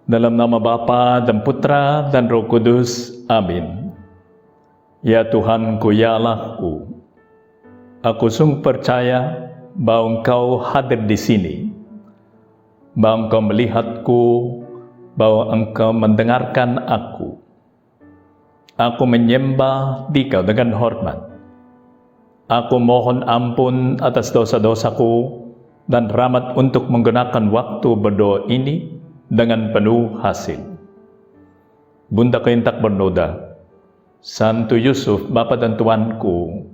Dalam nama Bapa dan Putra dan Roh Kudus. Amin. Ya Tuhanku, ya Allahku, aku sungguh percaya bahwa Engkau hadir di sini, bahwa Engkau melihatku, bahwa Engkau mendengarkan aku. Aku menyembah Dikau dengan hormat. Aku mohon ampun atas dosa-dosaku dan rahmat untuk menggunakan waktu berdoa ini dengan penuh hasil. Bunda Keintak bernoda, Santo Yusuf, Bapa dan Tuanku,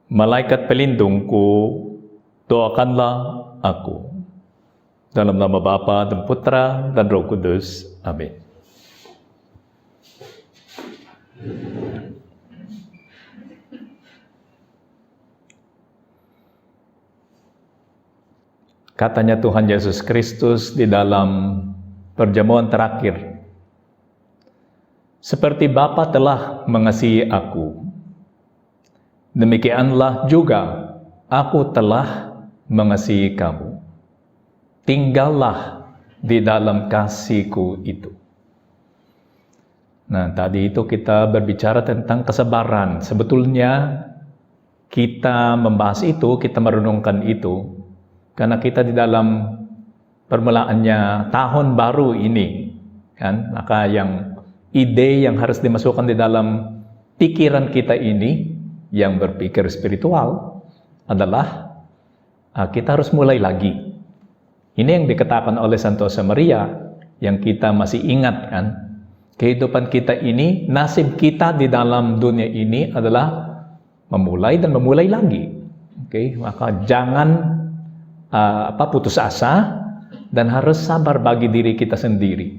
malaikat pelindungku, doakanlah aku. Dalam nama Bapa dan Putra dan Roh Kudus. Amin. Katanya Tuhan Yesus Kristus di dalam perjamuan terakhir, seperti Bapa telah mengasihi aku, demikianlah juga aku telah mengasihi kamu. Tinggallah di dalam kasihku itu. Nah, tadi itu kita berbicara tentang kesabaran. Sebetulnya kita membahas itu, kita merenungkan itu, karena kita di dalam permulaannya tahun baru ini, kan? Maka ide yang harus dimasukkan di dalam pikiran kita ini, yang berpikir spiritual, adalah kita harus mulai lagi. Ini yang dikatakan oleh Santo Josemaria, yang kita masih ingat, kan? Kehidupan kita ini, nasib kita di dalam dunia ini adalah memulai dan memulai lagi. Oke, maka jangan putus asa, dan harus sabar bagi diri kita sendiri.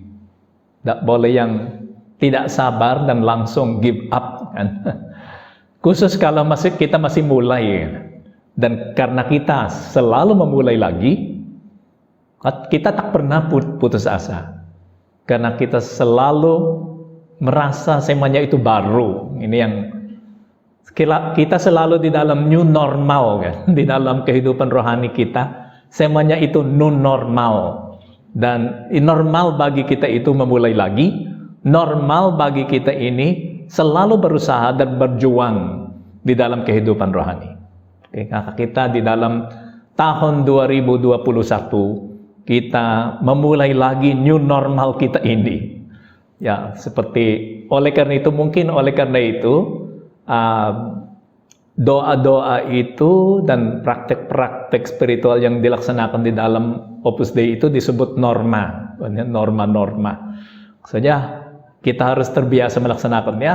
Tidak boleh yang tidak sabar dan langsung give up, kan? Khusus kalau kita masih mulai, dan karena kita selalu memulai lagi, kita tak pernah putus asa, karena kita selalu merasa semuanya itu baru. Ini yang kita selalu di dalam new normal, kan? Di dalam kehidupan rohani kita, semuanya itu new normal. Dan normal bagi kita itu memulai lagi. Normal bagi kita ini selalu berusaha dan berjuang di dalam kehidupan rohani. Oke, kita di dalam tahun 2021, kita memulai lagi new normal kita ini. Ya, oleh karena itu, doa-doa itu dan praktek-praktek spiritual yang dilaksanakan di dalam Opus Dei itu disebut norma. Maksudnya kita harus terbiasa melaksanakannya,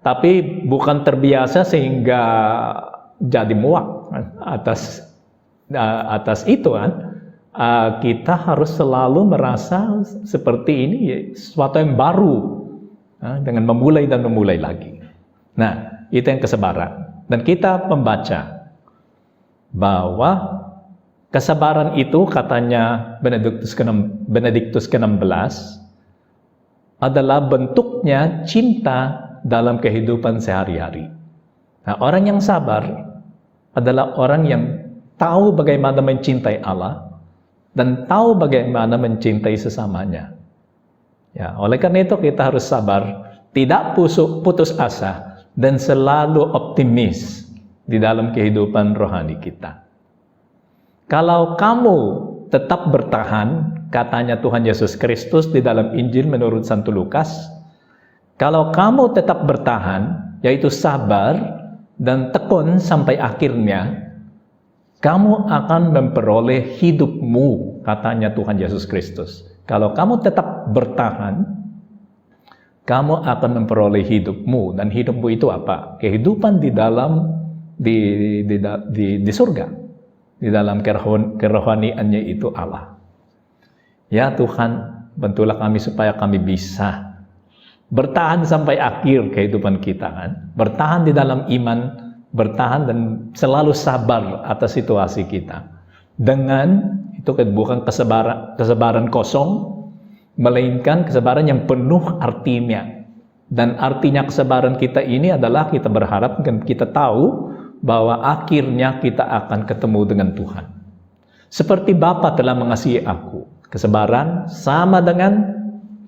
tapi bukan terbiasa sehingga jadi muak atas itu, kan? Kita harus selalu merasa seperti ini sesuatu yang baru, dengan memulai dan memulai lagi. Nah, itu yang kesabaran. Dan kita membaca bahwa kesabaran itu, katanya Benediktus ke-16, adalah bentuknya cinta dalam kehidupan sehari-hari. Nah, orang yang sabar adalah orang yang tahu bagaimana mencintai Allah dan tahu bagaimana mencintai sesamanya. Ya, oleh karena itu kita harus sabar, tidak putus asa, dan selalu optimis di dalam kehidupan rohani kita. Kalau kamu tetap bertahan, katanya Tuhan Yesus Kristus di dalam Injil menurut Santo Lukas, kalau kamu tetap bertahan, yaitu sabar dan tekun sampai akhirnya, kamu akan memperoleh hidupmu, katanya Tuhan Yesus Kristus. Kalau kamu tetap bertahan, kamu akan memperoleh hidupmu. Dan hidupmu itu apa? Kehidupan di dalam di surga, di dalam kerohaniannya itu Allah. Ya Tuhan, bantulah kami supaya kami bisa bertahan sampai akhir kehidupan kita, kan? Bertahan di dalam iman, bertahan dan selalu sabar atas situasi kita. Dengan itu bukan kesabaran kosong, melainkan kesabaran yang penuh artinya. Dan artinya kesabaran kita ini adalah kita berharap dan kita tahu bahwa akhirnya kita akan ketemu dengan Tuhan. Seperti Bapa telah mengasihi aku. Kesabaran sama dengan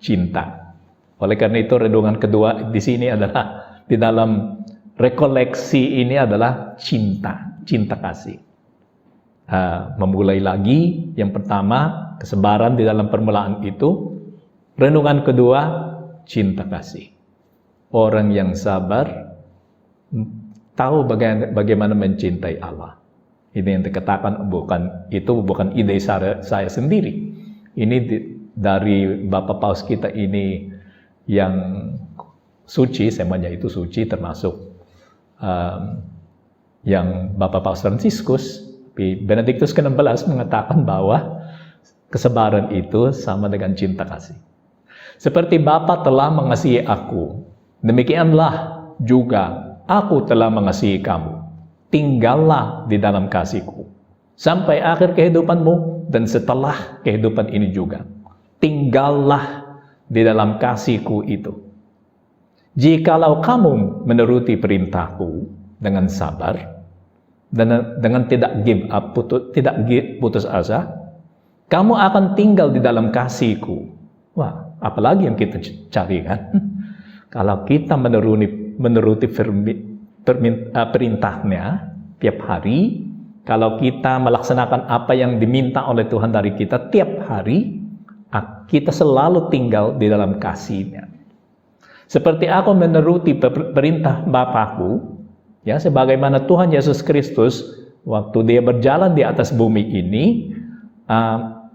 cinta. Oleh karena itu renungan kedua di sini adalah di dalam rekoleksi ini adalah cinta kasih. Memulai lagi yang pertama kesabaran di dalam permulaan itu, renungan kedua cinta kasih. Orang yang sabar tahu bagaimana mencintai Allah. Ini yang dikatakan bukan ide saya sendiri. Ini dari Bapak Paus kita ini yang suci, semanya itu suci, termasuk yang Bapak Paus Fransiskus. Benediktus ke-16 mengatakan bahwa kesabaran itu sama dengan cinta kasih. Seperti Bapa telah mengasihi aku, demikianlah juga aku telah mengasihi kamu. Tinggallah di dalam kasihku sampai akhir kehidupanmu dan setelah kehidupan ini juga. Tinggallah di dalam kasihku itu. Jikalau kamu menuruti perintahku dengan sabar dan dengan tidak give up, tidak putus asa, kamu akan tinggal di dalam kasihku. Wah, apalagi yang kita cari kan? Kalau kita menuruti perintahnya tiap hari, kalau kita melaksanakan apa yang diminta oleh Tuhan dari kita tiap hari, kita selalu tinggal di dalam kasih-Nya. Seperti aku menuruti perintah Bapakku, ya, sebagaimana Tuhan Yesus Kristus waktu Dia berjalan di atas bumi ini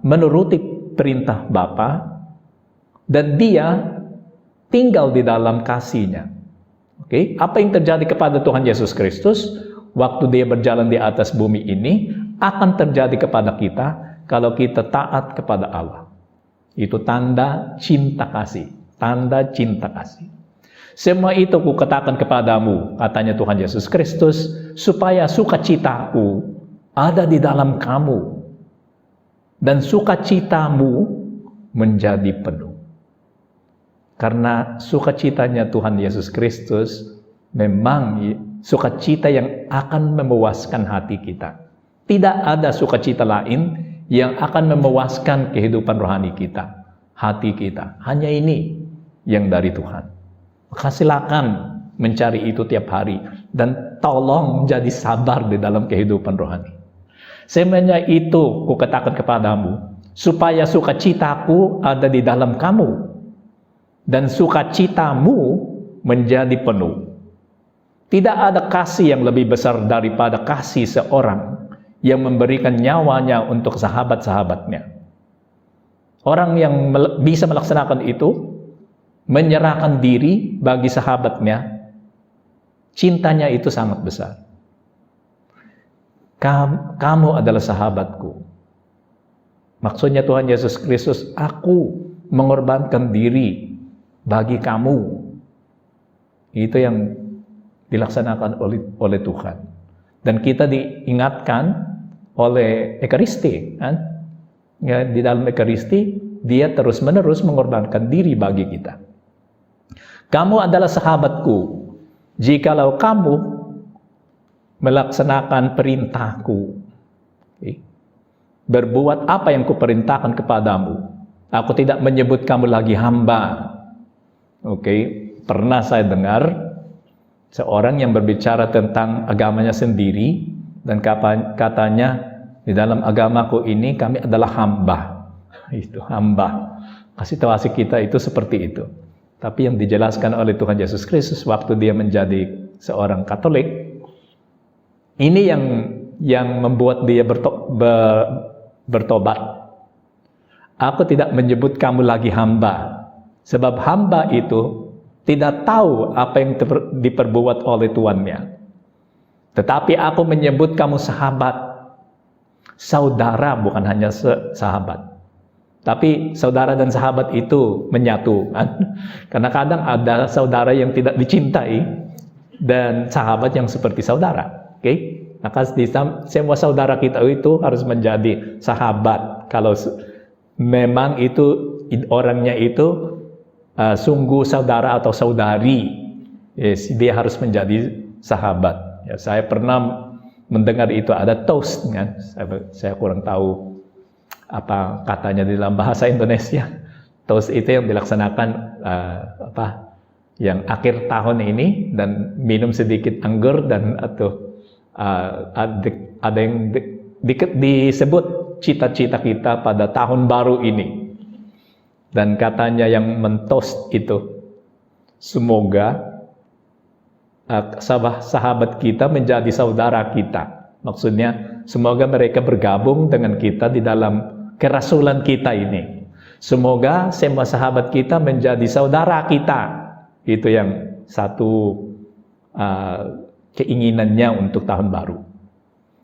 menuruti perintah Bapa, dan Dia tinggal di dalam kasih-Nya. Oke, apa yang terjadi kepada Tuhan Yesus Kristus waktu Dia berjalan di atas bumi ini akan terjadi kepada kita kalau kita taat kepada Allah. Itu tanda cinta kasih, tanda cinta kasih. Semua itu kukatakan kepadamu, katanya Tuhan Yesus Kristus, supaya sukacitaku ada di dalam kamu dan sukacitamu menjadi penuh. Karena sukacitanya Tuhan Yesus Kristus memang sukacita yang akan memuaskan hati kita. Tidak ada sukacita lain yang akan memuaskan kehidupan rohani kita, hati kita. Hanya ini yang dari Tuhan. Maka silakan mencari itu tiap hari dan tolong menjadi sabar di dalam kehidupan rohani. Semuanya itu kukatakan kepadamu, supaya sukacitaku ada di dalam kamu dan sukacitamu menjadi penuh. Tidak ada kasih yang lebih besar daripada kasih seorang yang memberikan nyawanya untuk sahabat-sahabatnya. Orang yang bisa melaksanakan itu, menyerahkan diri bagi sahabatnya, cintanya itu sangat besar. Kamu adalah sahabatku. Maksudnya Tuhan Yesus Kristus, aku mengorbankan diri bagi kamu. Itu yang dilaksanakan oleh Tuhan. Dan kita diingatkan oleh Ekaristi, kan? Ya, di dalam Ekaristi Dia terus-menerus mengorbankan diri bagi kita. Kamu adalah sahabatku jikalau kamu melaksanakan perintahku. Berbuat apa yang kuperintahkan kepadamu. Aku tidak menyebut kamu lagi hamba. Pernah saya dengar seorang yang berbicara tentang agamanya sendiri dan katanya, di dalam agamaku ini kami adalah hamba. Itu hamba. Situasi kita itu seperti itu. Tapi yang dijelaskan oleh Tuhan Yesus Kristus waktu Dia menjadi seorang Katolik, ini yang membuat Dia bertobat. Aku tidak menyebut kamu lagi hamba, sebab hamba itu tidak tahu apa yang diperbuat oleh tuannya. Tetapi aku menyebut kamu sahabat, saudara, bukan hanya sahabat. Tapi saudara dan sahabat itu menyatu, kan? Karena kadang ada saudara yang tidak dicintai dan sahabat yang seperti saudara. Maka semua saudara kita itu harus menjadi sahabat. Kalau memang itu orangnya itu sungguh saudara atau saudari, dia harus menjadi sahabat. Ya, saya pernah mendengar itu ada toast, kan? Saya kurang tahu apa katanya di dalam bahasa Indonesia. Toast itu yang dilaksanakan yang akhir tahun ini, dan minum sedikit anggur dan ada yang disebut cita-cita kita pada tahun baru ini. Dan katanya yang mentoast itu, semoga sahabat kita menjadi saudara kita. Maksudnya, semoga mereka bergabung dengan kita di dalam kerasulan kita ini. Semoga semua sahabat kita menjadi saudara kita. Itu yang satu keinginannya untuk tahun baru.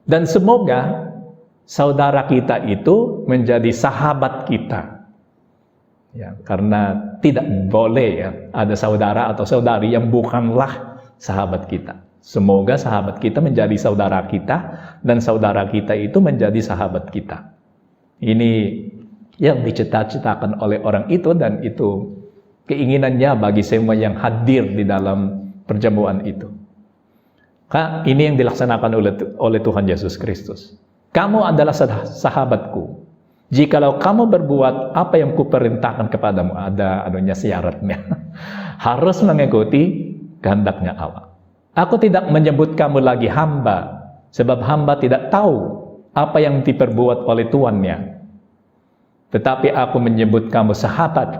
Dan semoga saudara kita itu menjadi sahabat kita. Ya, karena tidak boleh ya ada saudara atau saudari yang bukanlah sahabat kita. Semoga sahabat kita menjadi saudara kita, dan saudara kita itu menjadi sahabat kita. Ini yang dicita-citakan oleh orang itu, dan itu keinginannya bagi semua yang hadir di dalam perjamuan itu. Ini yang dilaksanakan oleh Tuhan Yesus Kristus. Kamu adalah sahabatku jikalau kamu berbuat apa yang kuperintahkan kepadamu. Ada syaratnya. Harus mengikuti kehendaknya Allah. Aku tidak menyebut kamu lagi hamba, sebab hamba tidak tahu apa yang diperbuat oleh tuannya. Tetapi aku menyebut kamu sahabat,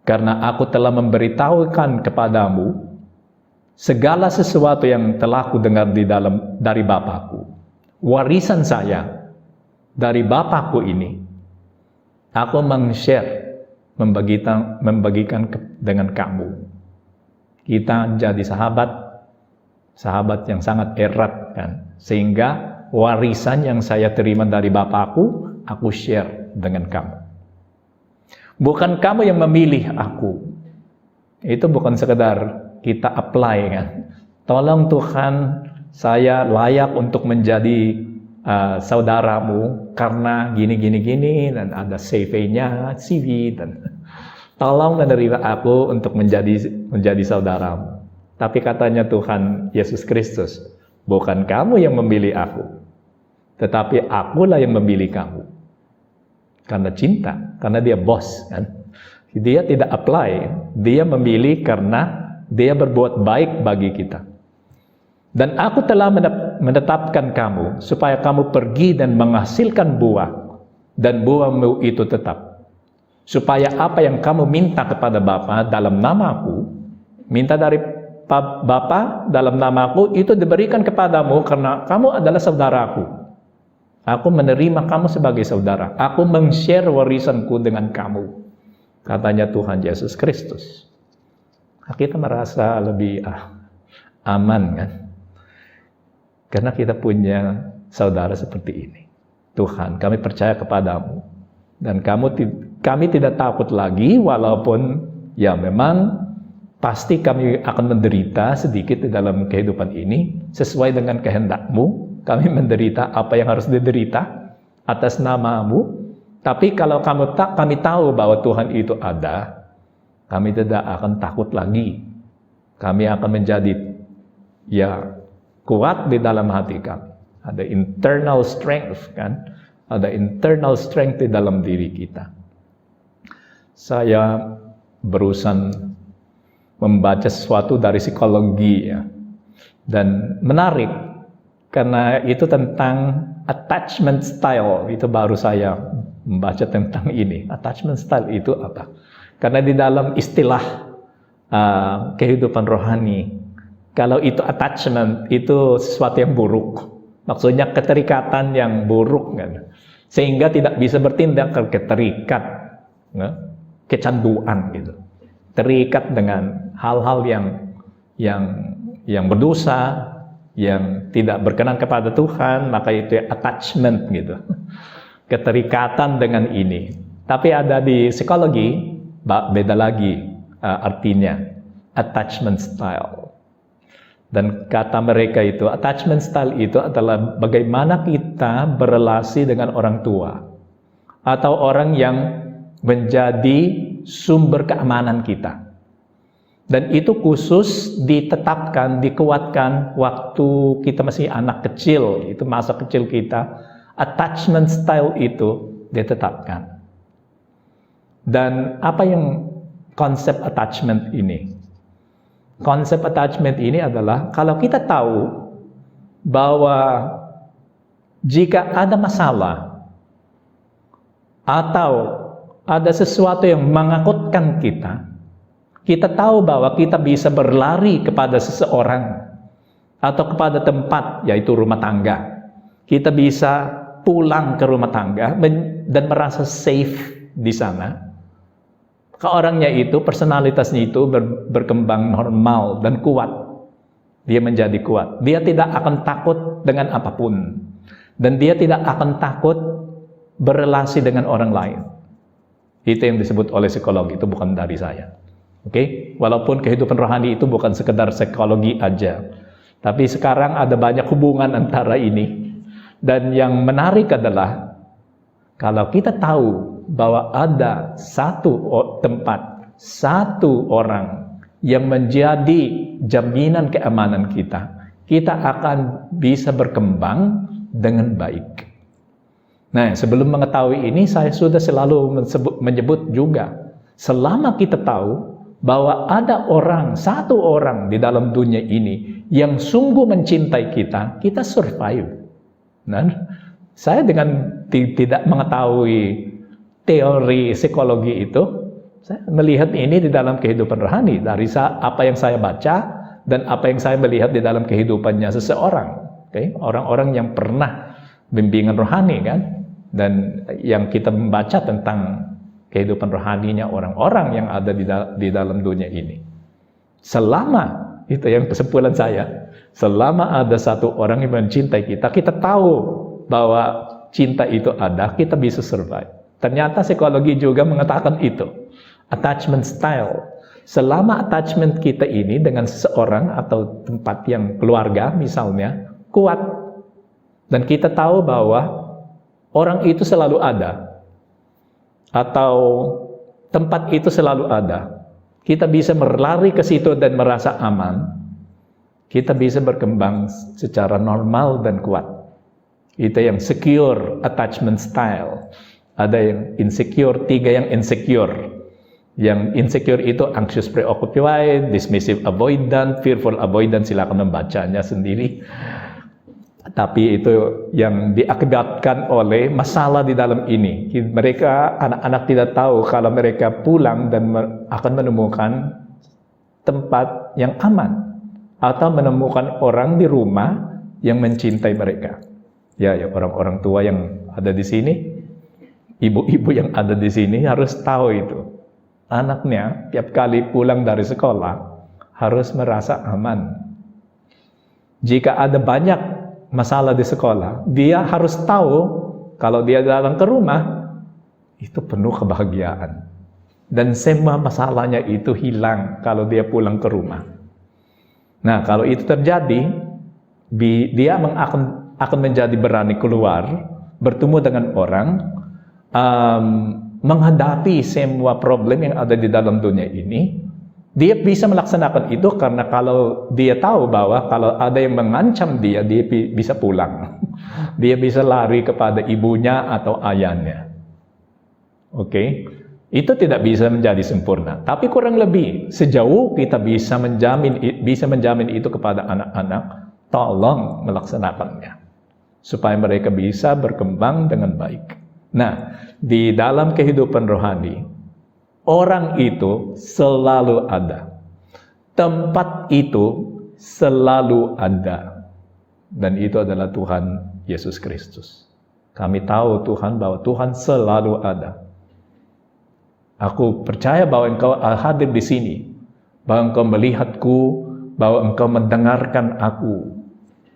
karena aku telah memberitahukan kepadamu segala sesuatu yang telah kudengar dari Bapakku. Warisan saya dari Bapakku ini, aku meng-share, membagikan dengan kamu. Kita jadi sahabat yang sangat erat kan, sehingga warisan yang saya terima dari Bapakku, aku share dengan kamu. Bukan kamu yang memilih aku. Itu bukan sekedar kita apply kan. Tolong Tuhan, saya layak untuk menjadi saudaramu karena gini, dan ada CV-nya, dan tolong menerima aku untuk menjadi saudaramu. Tapi katanya Tuhan Yesus Kristus, bukan kamu yang memilih aku, tetapi akulah yang memilih kamu. Karena cinta, karena dia bos kan. Dia tidak apply, dia memilih karena dia berbuat baik bagi kita. Dan aku telah menetapkan kamu supaya kamu pergi dan menghasilkan buah, dan buahmu itu tetap. Supaya apa yang kamu minta kepada Bapa dalam namaku, minta dari Bapa dalam namaku, itu diberikan kepadamu karena kamu adalah saudaraku. Aku menerima kamu sebagai saudara. Aku meng-share warisanku dengan kamu. Katanya Tuhan Yesus Kristus. Kita merasa lebih aman kan? Karena kita punya saudara seperti ini. Tuhan, kami percaya kepadamu. Dan kami tidak takut lagi, walaupun ya memang pasti kami akan menderita sedikit di dalam kehidupan ini. Sesuai dengan kehendak-Mu, kami menderita apa yang harus diderita atas nama-Mu. Tapi kalau kami tahu bahwa Tuhan itu ada, kami tidak akan takut lagi. Kami akan menjadi kuat di dalam hati kami. Ada internal strength kan? Ada internal strength di dalam diri kita. Saya berusaha membaca sesuatu dari psikologi ya. Dan menarik karena itu tentang attachment style. Itu baru saya membaca tentang ini. Attachment style itu apa? Karena di dalam istilah kehidupan rohani, kalau itu attachment, itu sesuatu yang buruk. Maksudnya keterikatan yang buruk kan? Sehingga tidak bisa bertindak keterikat, kecanduan gitu. Terikat dengan hal-hal yang berdosa, yang tidak berkenan kepada Tuhan, maka itu attachment gitu. Keterikatan dengan ini. Tapi ada di psikologi, beda lagi artinya, attachment style. Dan kata mereka itu, attachment style itu adalah bagaimana kita berelasi dengan orang tua atau orang yang menjadi sumber keamanan kita. Dan itu khusus ditetapkan, dikuatkan waktu kita masih anak kecil, itu masa kecil kita. Attachment style itu ditetapkan. Dan apa yang konsep attachment ini? Konsep attachment ini adalah kalau kita tahu bahwa jika ada masalah atau ada sesuatu yang menakutkan kita, kita tahu bahwa kita bisa berlari kepada seseorang atau kepada tempat, yaitu rumah tangga. Kita bisa pulang ke rumah tangga dan merasa safe di sana. Orangnya itu, personalitasnya itu berkembang normal dan kuat. Dia menjadi kuat. Dia tidak akan takut dengan apapun. Dan dia tidak akan takut berrelasi dengan orang lain. Itu yang disebut oleh psikologi, itu bukan dari saya. Oke? Walaupun kehidupan rohani itu bukan sekedar psikologi aja. Tapi sekarang ada banyak hubungan antara ini. Dan yang menarik adalah, kalau kita tahu bahwa ada satu tempat, satu orang yang menjadi jaminan keamanan kita, kita akan bisa berkembang dengan baik. Nah, sebelum mengetahui ini, saya sudah selalu menyebut juga, selama kita tahu bahwa ada satu orang di dalam dunia ini yang sungguh mencintai kita, kita survive. Nah, saya dengan tidak mengetahui teori psikologi itu, saya melihat ini di dalam kehidupan rohani dari apa yang saya baca dan apa yang saya melihat di dalam kehidupannya seseorang. Okay? Orang-orang yang pernah bimbingan rohani kan, dan yang kita membaca tentang kehidupan rohaninya orang-orang yang ada di dalam dunia ini. Selama itu yang kesimpulan saya, selama ada satu orang yang mencintai kita, kita tahu bahwa cinta itu ada, kita bisa survive. Ternyata psikologi juga mengatakan itu. Attachment style. Selama attachment kita ini dengan seseorang atau tempat yang keluarga misalnya, kuat. Dan kita tahu bahwa orang itu selalu ada. Atau tempat itu selalu ada. Kita bisa berlari ke situ dan merasa aman. Kita bisa berkembang secara normal dan kuat. Itu yang secure attachment style. Ada yang insecure, 3 yang insecure. Yang insecure itu anxious preoccupied, dismissive avoidant, fearful avoidant, silakan membacanya sendiri. Tapi itu yang diakibatkan oleh masalah di dalam ini. Mereka, anak-anak tidak tahu kalau mereka pulang dan akan menemukan tempat yang aman. Atau menemukan orang di rumah yang mencintai mereka. Ya, orang-orang tua yang ada di sini, ibu-ibu yang ada di sini harus tahu itu. Anaknya tiap kali pulang dari sekolah harus merasa aman. Jika ada banyak masalah di sekolah, dia harus tahu kalau dia datang ke rumah itu penuh kebahagiaan. Dan semua masalahnya itu hilang kalau dia pulang ke rumah. Nah, kalau itu terjadi, dia akan menjadi berani keluar, bertemu dengan orang, menghadapi semua problem yang ada di dalam dunia ini. Dia bisa melaksanakan itu karena kalau dia tahu bahwa kalau ada yang mengancam dia bisa pulang. Dia bisa lari kepada ibunya atau ayahnya. Oke? Itu tidak bisa menjadi sempurna. Tapi kurang lebih, sejauh kita bisa menjamin itu kepada anak-anak, tolong melaksanakannya. Supaya mereka bisa berkembang dengan baik. Nah, di dalam kehidupan rohani, orang itu selalu ada. Tempat itu selalu ada. Dan itu adalah Tuhan Yesus Kristus. Kami tahu Tuhan bahwa Tuhan selalu ada. Aku percaya bahwa engkau hadir di sini. Bahwa engkau melihatku, bahwa engkau mendengarkan aku.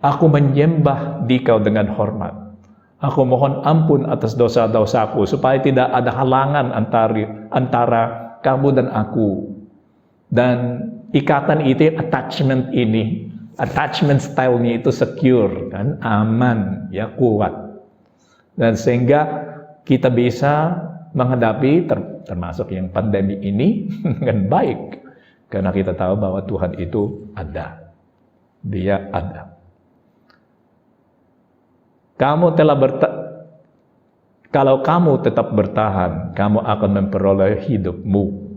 Aku menyembah dikau dengan hormat. Aku mohon ampun atas dosa-dosaku supaya tidak ada halangan antara kamu dan aku. Dan ikatan itu, attachment style-nya itu secure, kan? Aman, ya, kuat. Dan sehingga kita bisa menghadapi termasuk yang pandemi ini dengan baik. Karena kita tahu bahwa Tuhan itu ada. Dia ada. Kalau kamu tetap bertahan, kamu akan memperoleh hidupmu.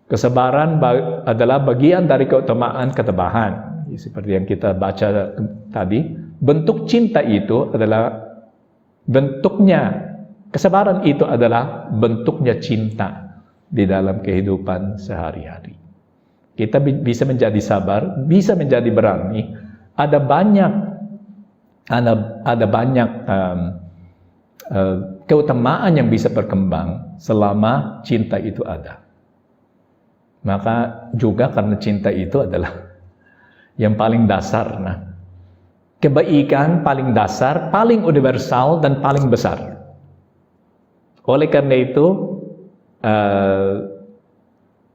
Kesabaran adalah bagian dari keutamaan ketabahan. Seperti yang kita baca tadi, bentuk cinta itu adalah bentuknya, kesabaran itu adalah bentuknya cinta di dalam kehidupan sehari-hari. Kita bisa menjadi sabar, bisa menjadi berani. Ada banyak keutamaan yang bisa berkembang selama cinta itu ada. Maka juga karena cinta itu adalah yang paling dasar. Nah, kebaikan paling dasar, paling universal, dan paling besar. Oleh karena itu,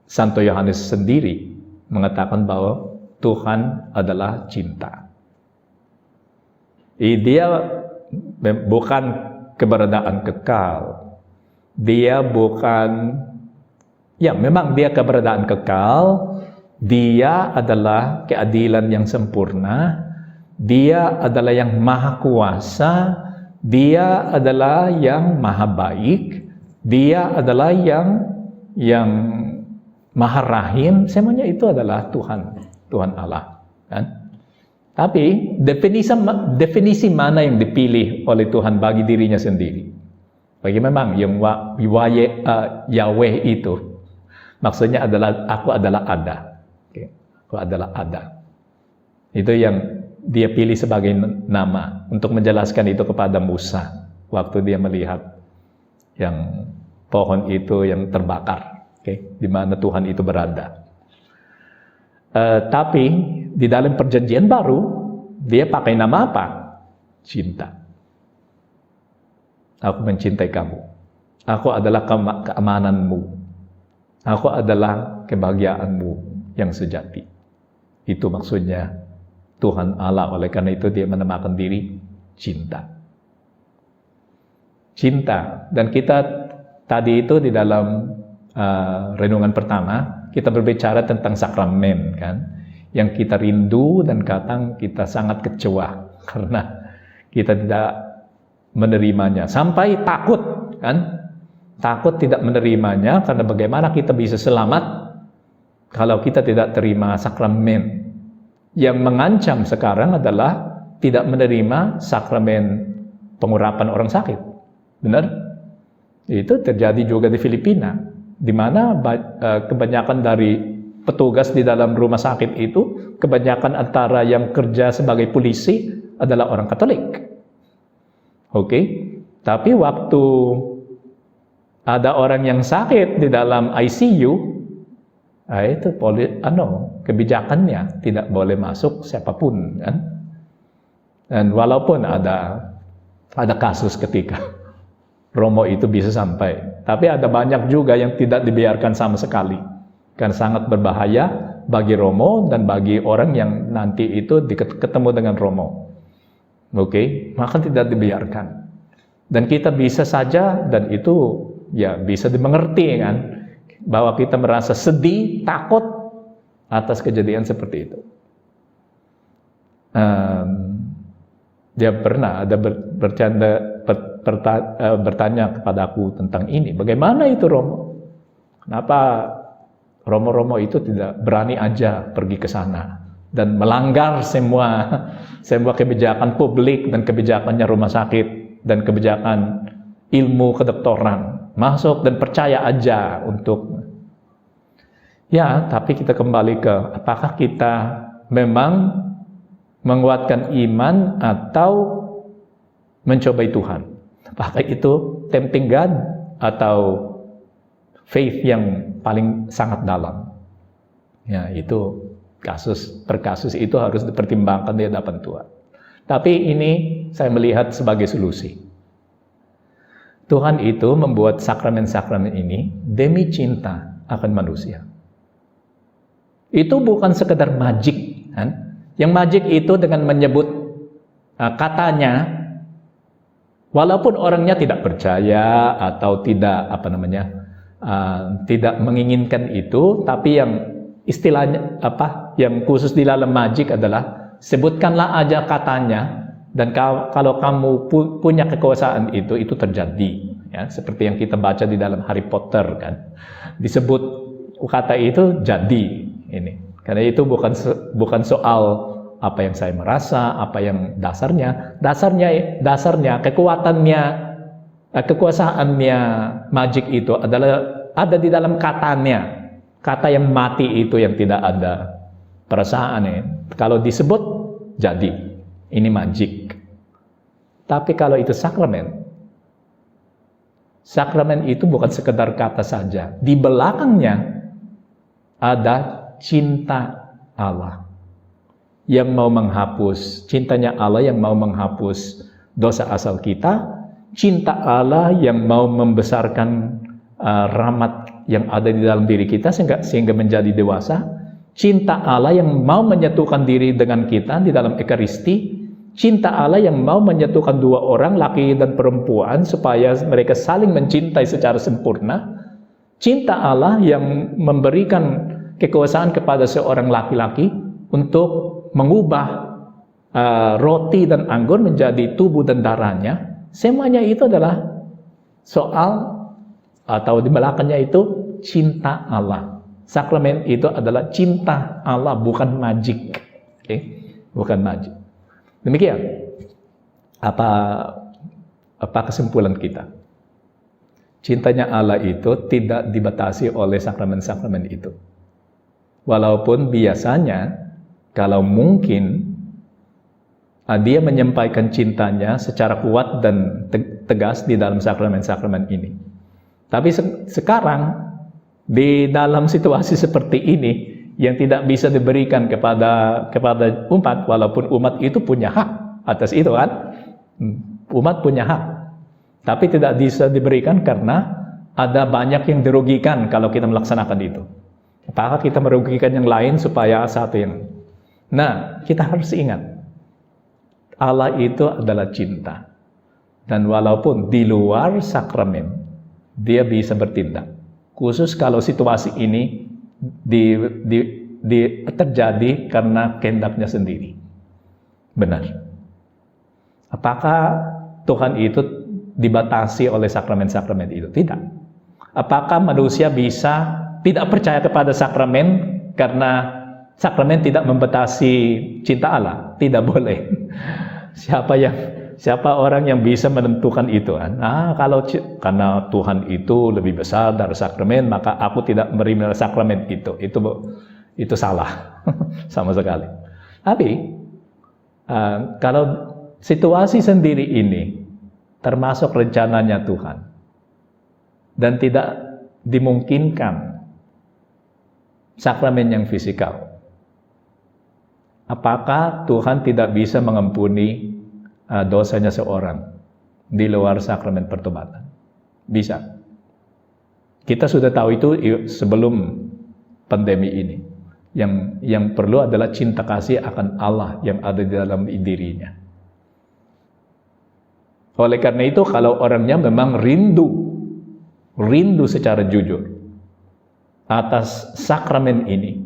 Santo Yohanes sendiri mengatakan bahwa Tuhan adalah cinta. Dia bukan keberadaan kekal. Dia bukan, ya memang dia keberadaan kekal. Dia adalah keadilan yang sempurna. Dia adalah yang maha kuasa. Dia adalah yang maha baik. Dia adalah yang maha rahim. Semuanya itu adalah Tuhan Allah, kan? Tapi definisi mana yang dipilih oleh Tuhan bagi dirinya sendiri? Bagi memang yang Yahweh itu maksudnya adalah aku adalah ada. Okay. Aku adalah ada. Itu yang dia pilih sebagai nama untuk menjelaskan itu kepada Musa waktu dia melihat yang pohon itu yang terbakar, okay, di mana Tuhan itu berada. Tapi di dalam perjanjian baru dia pakai nama apa? Cinta. Aku mencintai kamu. Aku adalah keamananmu. Aku adalah kebahagiaanmu yang sejati. Itu maksudnya Tuhan Allah. Oleh karena itu dia menamakan diri cinta. Cinta. Dan kita tadi itu di dalam renungan pertama kita berbicara tentang sakramen, kan? Yang kita rindu dan kadang kita sangat kecewa karena kita tidak menerimanya. Sampai takut, kan? Takut tidak menerimanya karena bagaimana kita bisa selamat kalau kita tidak terima sakramen. Yang mengancam sekarang adalah tidak menerima sakramen pengurapan orang sakit. Benar? Itu terjadi juga di Filipina, di mana kebanyakan dari petugas di dalam rumah sakit itu, kebanyakan antara yang kerja sebagai polisi adalah orang Katolik. Oke, tapi waktu ada orang yang sakit di dalam ICU, itu kebijakannya tidak boleh masuk siapapun, kan? Dan walaupun ada kasus ketika Romo itu bisa sampai, tapi ada banyak juga yang tidak dibiarkan sama sekali, karena sangat berbahaya bagi Romo dan bagi orang yang nanti itu ketemu dengan Romo. Oke, maka tidak dibiarkan. Dan kita bisa saja, dan itu ya bisa dimengerti, kan, bahwa kita merasa sedih, takut atas kejadian seperti itu. Dia pernah ada bertanya kepada aku tentang ini. Bagaimana itu Romo? Kenapa Romo-Romo itu tidak berani aja pergi ke sana dan melanggar semua kebijakan publik dan kebijakannya rumah sakit dan kebijakan ilmu kedokteran, masuk dan percaya aja untuk, ya, tapi kita kembali ke apakah kita memang menguatkan iman atau mencobai Tuhan? Apakah itu tempting God atau faith yang paling sangat dalam? Ya, itu per kasus itu harus dipertimbangkan di hadapan Tuhan. Tapi ini saya melihat sebagai solusi. Tuhan itu membuat sakramen-sakramen ini demi cinta akan manusia. Itu bukan sekedar magic, kan? Yang magic itu dengan menyebut katanya, walaupun orangnya tidak percaya atau tidak tidak menginginkan itu, tapi yang istilahnya yang khusus di dalam magic adalah sebutkanlah aja katanya Dan kalau kamu punya kekuasaan itu terjadi. Ya, seperti yang kita baca di dalam Harry Potter kan, disebut kata itu jadi ini. Karena itu bukan soal apa yang saya merasa, apa yang dasarnya kekuasaannya magic itu adalah ada di dalam katanya. Kata yang mati itu yang tidak ada perasaan. Kalau disebut jadi, ini magic. Tapi kalau itu sakramen itu bukan sekedar kata saja. Di belakangnya ada cinta Allah yang mau menghapus, cintanya Allah yang mau menghapus dosa asal kita, cinta Allah yang mau membesarkan rahmat yang ada di dalam diri kita sehingga menjadi dewasa, cinta Allah yang mau menyatukan diri dengan kita di dalam Ekaristi, cinta Allah yang mau menyatukan dua orang, laki dan perempuan, supaya mereka saling mencintai secara sempurna. Cinta Allah yang memberikan kekuasaan kepada seorang laki-laki untuk mengubah roti dan anggur menjadi tubuh dan darahnya. Semuanya itu adalah soal, atau di belakangnya itu cinta Allah. Sakramen itu adalah cinta Allah, bukan magic. Bukan magic. Demikian, apa kesimpulan kita? Cintanya Allah itu tidak dibatasi oleh sakramen-sakramen itu. Walaupun biasanya, kalau mungkin, dia menyampaikan cintanya secara kuat dan tegas di dalam sakramen-sakramen ini. Tapi sekarang, di dalam situasi seperti ini, yang tidak bisa diberikan kepada umat, walaupun umat itu punya hak atas itu kan, umat punya hak, tapi tidak bisa diberikan karena ada banyak yang dirugikan kalau kita melaksanakan itu. Apakah kita merugikan yang lain supaya satu yang? Nah, kita harus ingat, Allah itu adalah cinta, dan walaupun di luar sakramen, dia bisa bertindak. Khusus kalau situasi ini terjadi karena kehendaknya sendiri. Benar. Apakah Tuhan itu dibatasi oleh sakramen-sakramen itu? Tidak. Apakah manusia bisa tidak percaya kepada sakramen karena sakramen tidak membatasi cinta Allah? Tidak boleh. Siapa orang yang bisa menentukan itu? Kalau karena Tuhan itu lebih besar dari sakramen, maka aku tidak menerima sakramen itu. Itu salah, sama sekali. Tapi kalau situasi sendiri ini termasuk rencananya Tuhan dan tidak dimungkinkan sakramen yang fisikal, apakah Tuhan tidak bisa mengampuni dosanya seorang di luar sakramen pertobatan? Bisa. Kita sudah tahu itu sebelum pandemi ini. Yang perlu adalah cinta kasih akan Allah yang ada di dalam dirinya. Oleh karena itu, kalau orangnya memang rindu secara jujur atas sakramen ini,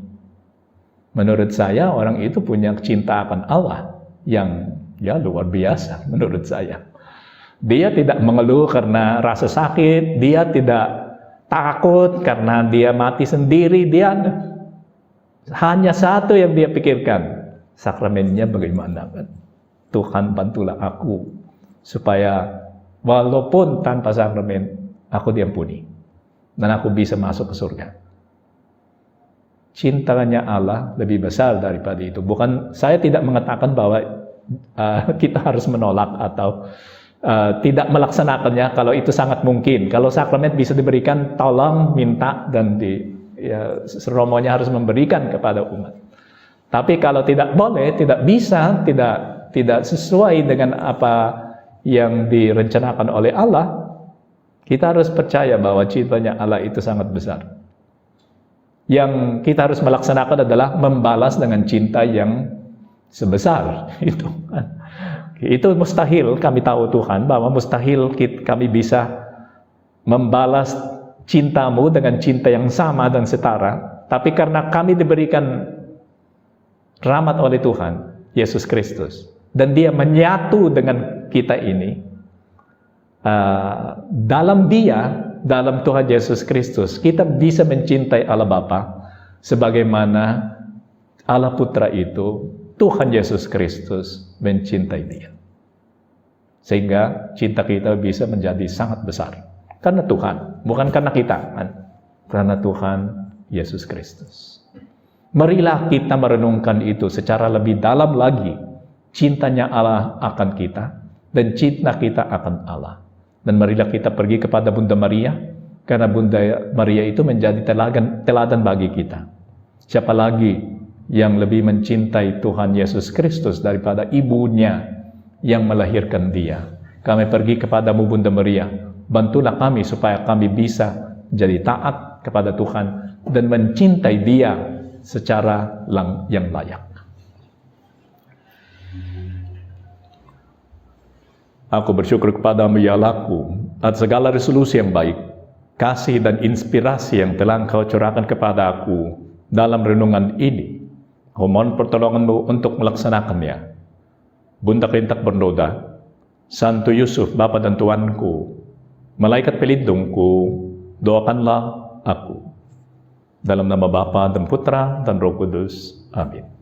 menurut saya orang itu punya cinta akan Allah yang luar biasa menurut saya. Dia tidak mengeluh karena rasa sakit, dia tidak takut karena dia mati sendiri, dia hanya satu yang dia pikirkan, sakramennya bagaimana kan? Tuhan bantulah aku supaya walaupun tanpa sakramen aku diampuni dan aku bisa masuk ke surga. Cintanya Allah lebih besar daripada itu. Bukan, saya tidak mengatakan bahwa kita harus menolak atau tidak melaksanakannya kalau itu sangat mungkin. Kalau sakramen bisa diberikan, tolong minta dan romonya harus memberikan kepada umat. Tapi kalau tidak boleh, tidak bisa, tidak sesuai dengan apa yang direncanakan oleh Allah, kita harus percaya bahwa cintanya Allah itu sangat besar. Yang kita harus melaksanakan adalah membalas dengan cinta yang sebesar itu. Itu mustahil, kami tahu Tuhan bahwa mustahil kami bisa membalas cintamu dengan cinta yang sama dan setara. Tapi karena kami diberikan rahmat oleh Tuhan Yesus Kristus, dan dia menyatu dengan kita ini, dalam dalam Tuhan Yesus Kristus, kita bisa mencintai Allah Bapa sebagaimana Allah Putra itu, Tuhan Yesus Kristus, mencintai dia. Sehingga cinta kita bisa menjadi sangat besar. Karena Tuhan, bukan karena kita, kan? Karena Tuhan Yesus Kristus. Marilah kita merenungkan itu secara lebih dalam lagi. Cintanya Allah akan kita, dan cinta kita akan Allah. Dan marilah kita pergi kepada Bunda Maria, karena Bunda Maria itu menjadi teladan bagi kita. Siapa lagi yang lebih mencintai Tuhan Yesus Kristus daripada ibunya yang melahirkan dia? Kami pergi kepadamu, Bunda Maria, bantulah kami supaya kami bisa jadi taat kepada Tuhan dan mencintai dia secara yang layak. Aku bersyukur kepadamu ya Allahku atas segala resolusi yang baik, kasih dan inspirasi yang telah Engkau curahkan kepada aku dalam renungan ini. Aku mohon pertolonganmu untuk melaksanakannya. Bunda Kerintak Bernoda, Santo Yusuf, Bapa dan Tuanku, Malaikat pelindungku, doakanlah aku. Dalam nama Bapa dan Putra dan Roh Kudus. Amin.